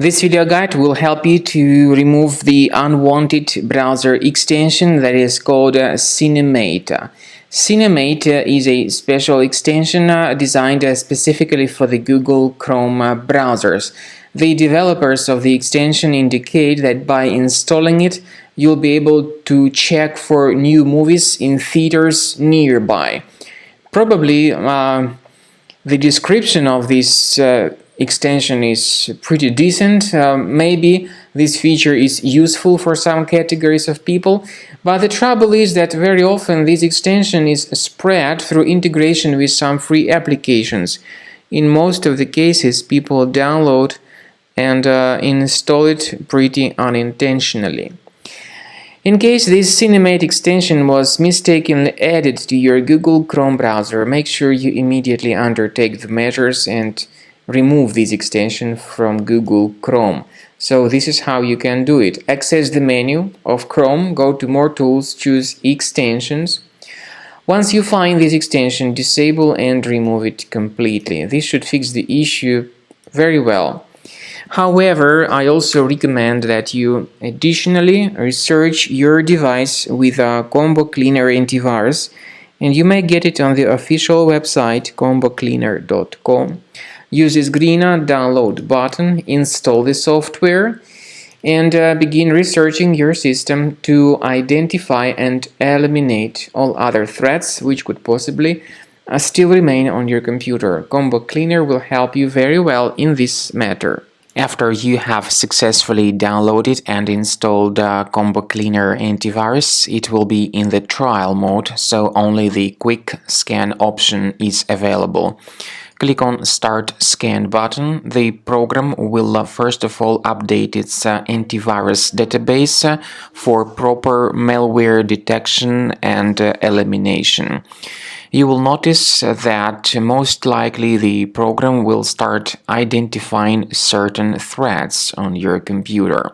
This video guide will help you to remove the unwanted browser extension that is called Cinemate. Cinemate is a special extension designed specifically for the Google Chrome browsers. The developers of the extension indicate that by installing it, you'll be able to check for new movies in theaters nearby. Probably the description of this extension is pretty decent. Maybe this feature is useful for some categories of people, but the trouble is that very often this extension is spread through integration with some free applications. In most of the cases, people download and install it pretty unintentionally. In case this Cinemate extension was mistakenly added to your Google Chrome browser, make sure you immediately undertake the measures and remove this extension from Google Chrome. So this is how you can do it. Access the menu of Chrome, go to More Tools, choose Extensions. Once you find this extension, disable and remove it completely. This should fix the issue very well. However, I also recommend that you additionally research your device with a Combo Cleaner antivirus, and you may get it on the official website combocleaner.com. Use this green download button, install the software, and begin researching your system to identify and eliminate all other threats which could possibly still remain on your computer. Combo Cleaner will help you very well in this matter. After you have successfully downloaded and installed Combo Cleaner antivirus, it will be in the trial mode, so only the quick scan option is available. Click on Start Scan button. The program will first of all update its antivirus database for proper malware detection and elimination. You will notice that most likely the program will start identifying certain threats on your computer.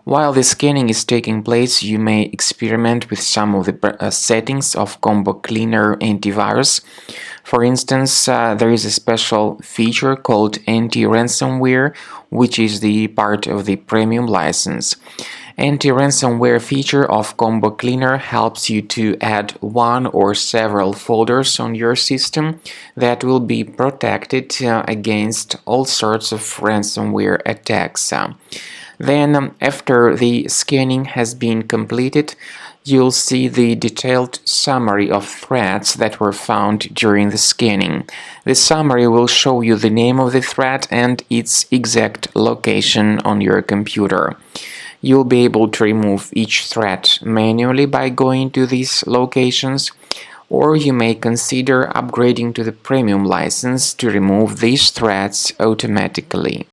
While the scanning is taking place, you may experiment with some of the settings of Combo Cleaner antivirus. For instance, there is a special feature called anti-ransomware, which is the part of the premium license. Anti-ransomware feature of Combo Cleaner helps you to add one or several folders on your system that will be protected against all sorts of ransomware attacks. Then, after the scanning has been completed, you'll see the detailed summary of threats that were found during the scanning. The summary will show you the name of the threat and its exact location on your computer. You'll be able to remove each threat manually by going to these locations, or you may consider upgrading to the premium license to remove these threats automatically.